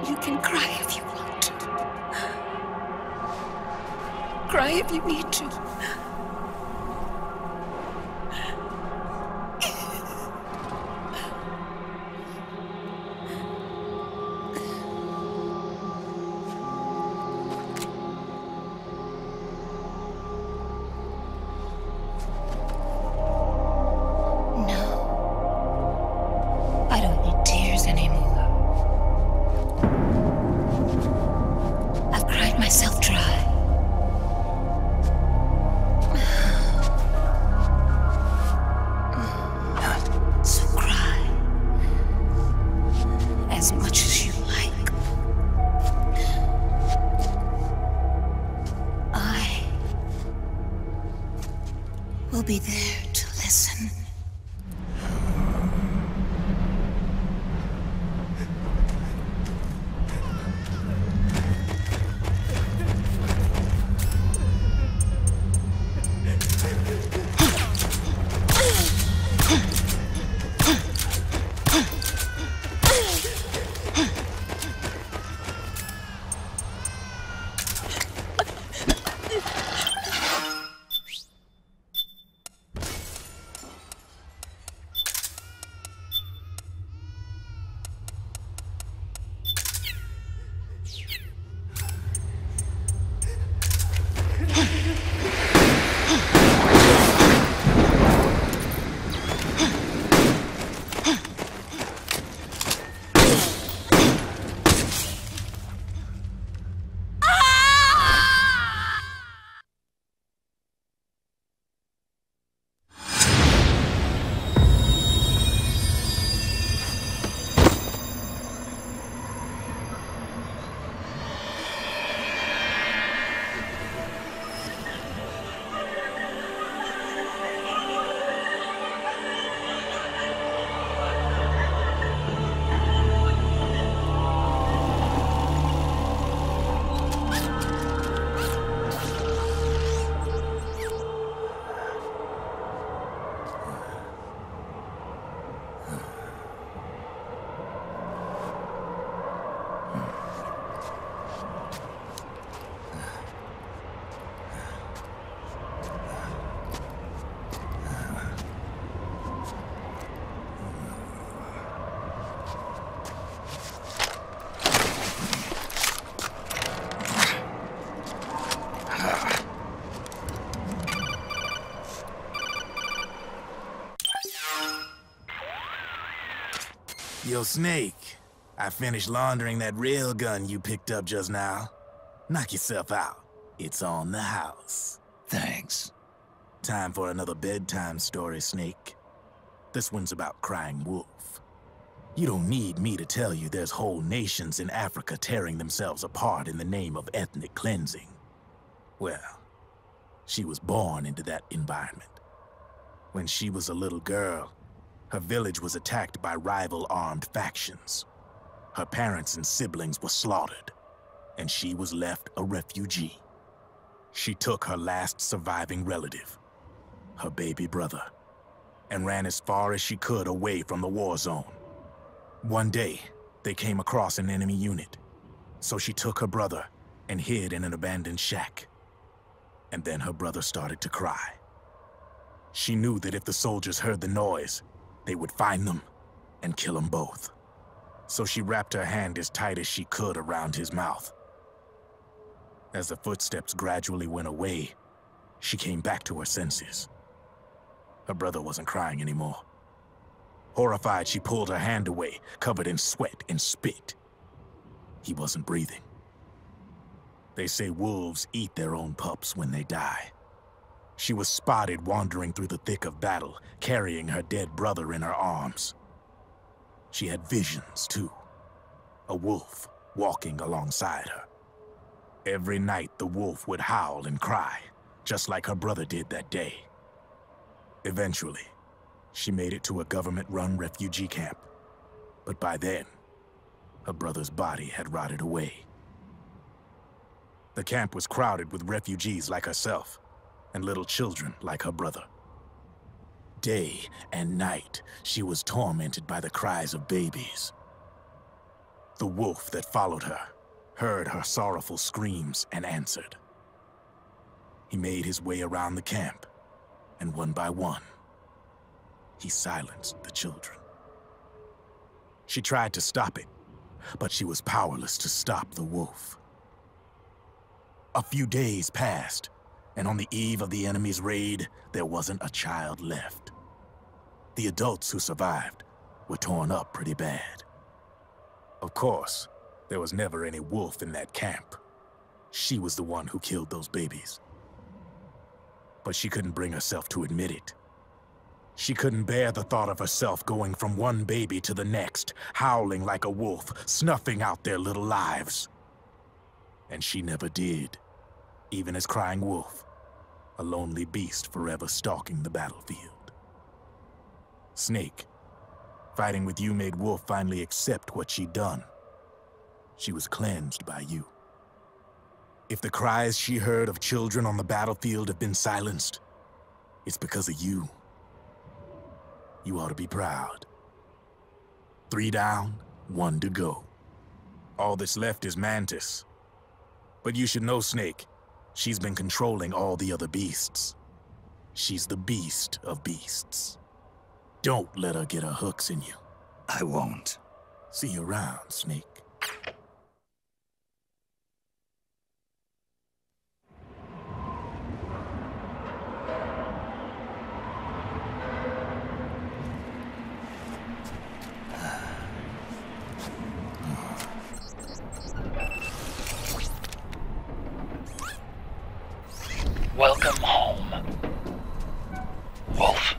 You can cry if you want to. Cry if you need to. We'll be there to listen. Yo, Snake, I finished laundering that rail gun you picked up just now. Knock yourself out. It's on the house. Thanks. Time for another bedtime story, Snake. This one's about Crying Wolf. You don't need me to tell you there's whole nations in Africa tearing themselves apart in the name of ethnic cleansing. Well, she was born into that environment. When she was a little girl, her village was attacked by rival armed factions. Her parents and siblings were slaughtered, and she was left a refugee. She took her last surviving relative, her baby brother, and ran as far as she could away from the war zone. One day, they came across an enemy unit, so she took her brother and hid in an abandoned shack. And then her brother started to cry. She knew that if the soldiers heard the noise, they would find them and kill them both. So she wrapped her hand as tight as she could around his mouth. As the footsteps gradually went away, she came back to her senses. Her brother wasn't crying anymore. Horrified, she pulled her hand away, covered in sweat and spit. He wasn't breathing. They say wolves eat their own pups when they die. She was spotted wandering through the thick of battle, carrying her dead brother in her arms. She had visions, too. A wolf walking alongside her. Every night, the wolf would howl and cry, just like her brother did that day. Eventually, she made it to a government-run refugee camp. But by then, her brother's body had rotted away. The camp was crowded with refugees like herself, and little children like her brother. Day and night, she was tormented by the cries of babies. The wolf that followed her heard her sorrowful screams and answered. He made his way around the camp, and one by one, he silenced the children. She tried to stop it, but she was powerless to stop the wolf. A few days passed, and on the eve of the enemy's raid, there wasn't a child left. The adults who survived were torn up pretty bad. Of course, there was never any wolf in that camp. She was the one who killed those babies. But she couldn't bring herself to admit it. She couldn't bear the thought of herself going from one baby to the next, howling like a wolf, snuffing out their little lives. And she never did, even as Crying Wolf, a lonely beast forever stalking the battlefield. Snake, fighting with you made Wolf finally accept what she'd done. She was cleansed by you. If the cries she heard of children on the battlefield have been silenced, it's because of you. You ought to be proud. 3 down, 1 to go. All that's left is Mantis. But you should know, Snake, she's been controlling all the other beasts. She's the beast of beasts. Don't let her get her hooks in you. I won't. See you around, Snake. Welcome home, Wolf.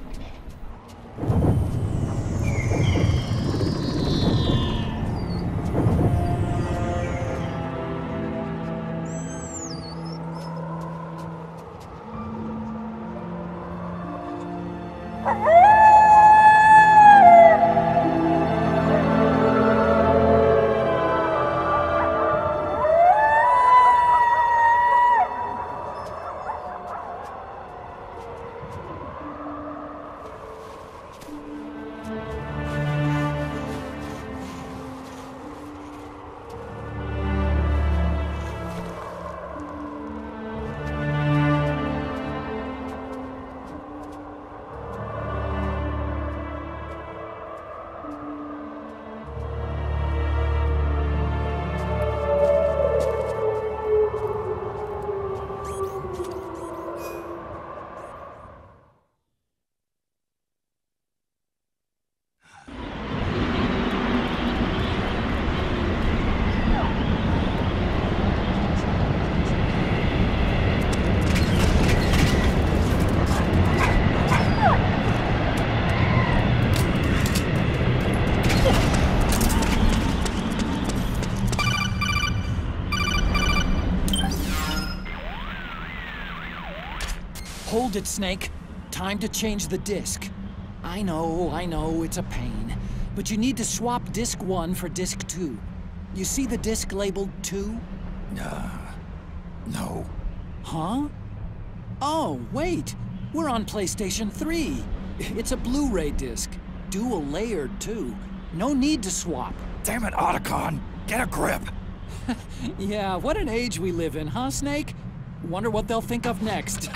found it, Snake. Time to change the disc. I know, it's a pain. But you need to swap disc 1 for disc 2. You see the disc labeled 2? No. Huh? Oh, wait! We're on PlayStation 3. It's a Blu-ray disc. Dual layered, too. No need to swap. Damn it, Otacon! Get a grip! Yeah, what an age we live in, huh, Snake? Wonder what they'll think of next.